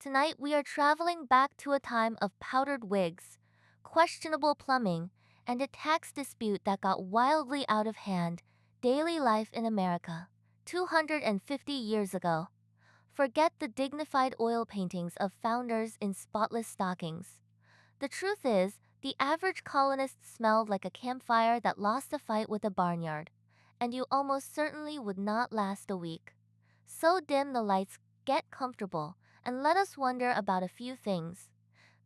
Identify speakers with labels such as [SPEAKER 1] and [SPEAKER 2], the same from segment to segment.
[SPEAKER 1] Tonight we are traveling back to a time of powdered wigs, questionable plumbing, and a tax dispute that got wildly out of hand. Daily life in America, 250 years ago. Forget the dignified oil paintings of founders in spotless stockings. The truth is, the average colonist smelled like a campfire that lost a fight with a barnyard, and you almost certainly would not last a week. So dim the lights, get comfortable, and let us wonder about a few things.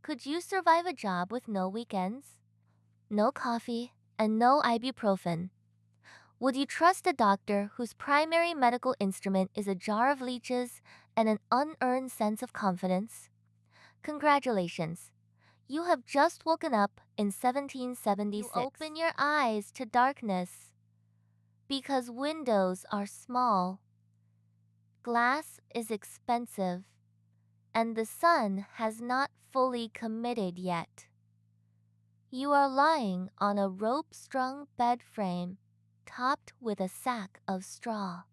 [SPEAKER 1] Could you survive a job with no weekends? No coffee, and no ibuprofen? Would you trust a doctor whose primary medical instrument is a jar of leeches and an unearned sense of confidence? Congratulations! You have just woken up in 1776. You open your eyes to darkness because windows are small, glass is expensive, and the sun has not fully committed yet. You are lying on a rope-strung bed frame, topped with a sack of straw.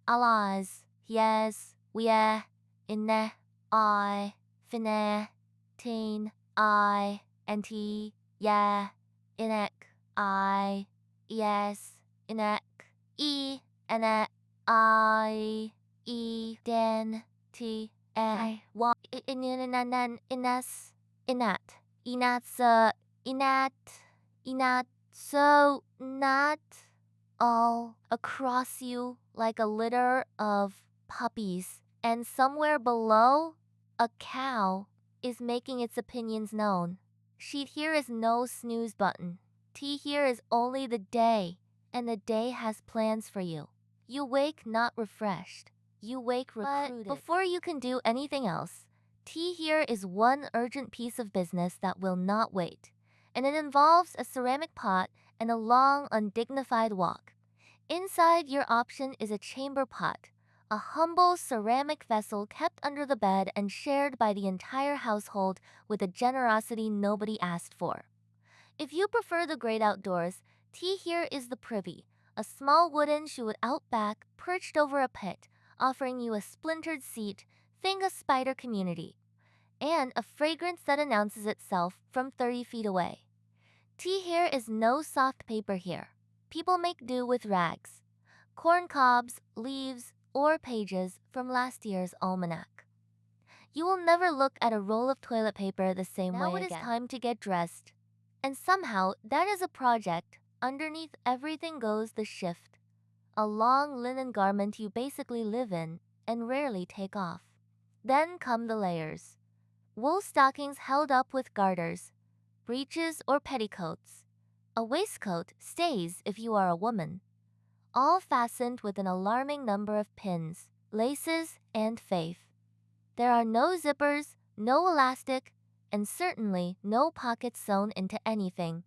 [SPEAKER 1] Allies, yes, we, inne, I, finne, teen, I, and t, yeah, inek, I, yes, inek, e, ene, I, den, t, wa, inanan, ines, inat, inat, so, not, all across you like a litter of puppies, and somewhere below, a cow is making its opinions known. Sheet here is no snooze button. T here is only the day, and the day has plans for you. You wake not refreshed. You wake recruited. But before you can do anything else, T here is one urgent piece of business that will not wait, and it involves a ceramic pot and a long, undignified walk. Inside, your option is a chamber pot, a humble ceramic vessel kept under the bed and shared by the entire household with a generosity nobody asked for. If you prefer the great outdoors, tea here is the privy, a small wooden shoe out back perched over a pit, offering you a splintered seat, think a spider community, and a fragrance that announces itself from 30 feet away. Tea here is no soft paper here. People make do with rags, corn cobs, leaves, or pages from last year's almanac. You will never look at a roll of toilet paper the same way again. Now it is time to get dressed. And somehow, that is a project. Underneath everything goes the shift, a long linen garment you basically live in and rarely take off. Then come the layers. Wool stockings held up with garters, breeches or petticoats. A waistcoat stays if you are a woman, all fastened with an alarming number of pins, laces, and faith. There are no zippers, no elastic, and certainly no pockets sewn into anything.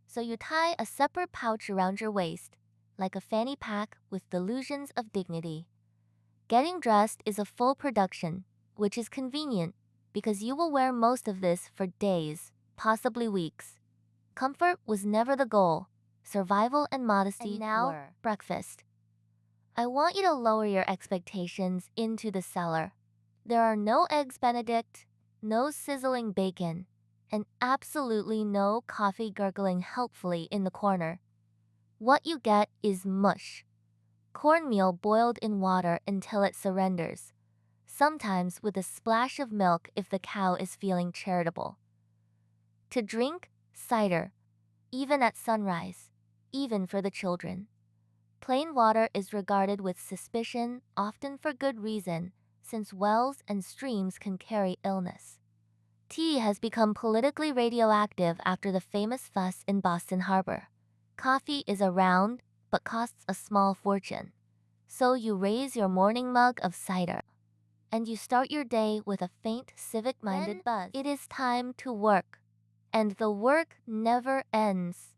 [SPEAKER 1] So you tie a separate pouch around your waist, like a fanny pack with delusions of dignity. Getting dressed is a full production, which is convenient because you will wear most of this for days, possibly weeks. Comfort was never the goal. Survival and modesty were. Breakfast. I want you to lower your expectations into the cellar. There are no eggs Benedict, no sizzling bacon, and absolutely no coffee gurgling helpfully in the corner. What you get is mush. Cornmeal boiled in water until it surrenders, sometimes with a splash of milk if the cow is feeling charitable. To drink, cider, even at sunrise, even for the children. Plain water is regarded with suspicion, often for good reason, since wells and streams can carry illness. Tea has become politically radioactive after the famous fuss in Boston Harbor. Coffee is around, but costs a small fortune. So you raise your morning mug of cider, and you start your day with a faint civic-minded buzz. It is time to work. And the work never ends.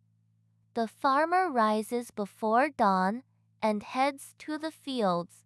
[SPEAKER 1] The farmer rises before dawn and heads to the fields,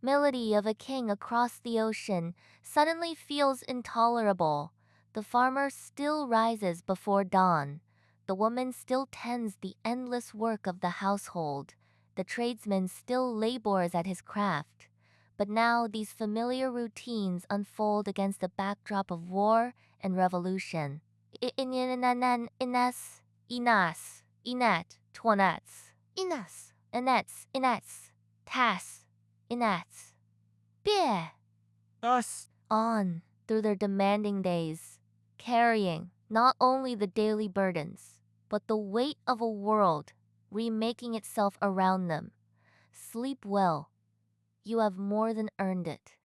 [SPEAKER 1] melody of a king across the ocean suddenly feels intolerable. The farmer still rises before dawn. The woman still tends the endless work of the household. The tradesman still labors at his craft. But now these familiar routines unfold against the backdrop of war and revolution. Inas, inas, inet, twanets, inas, inets, inets, tas, inets. Bie.
[SPEAKER 2] Us.
[SPEAKER 1] On through their demanding days, carrying not only the daily burdens, but the weight of a world remaking itself around them. Sleep well. You have more than earned it.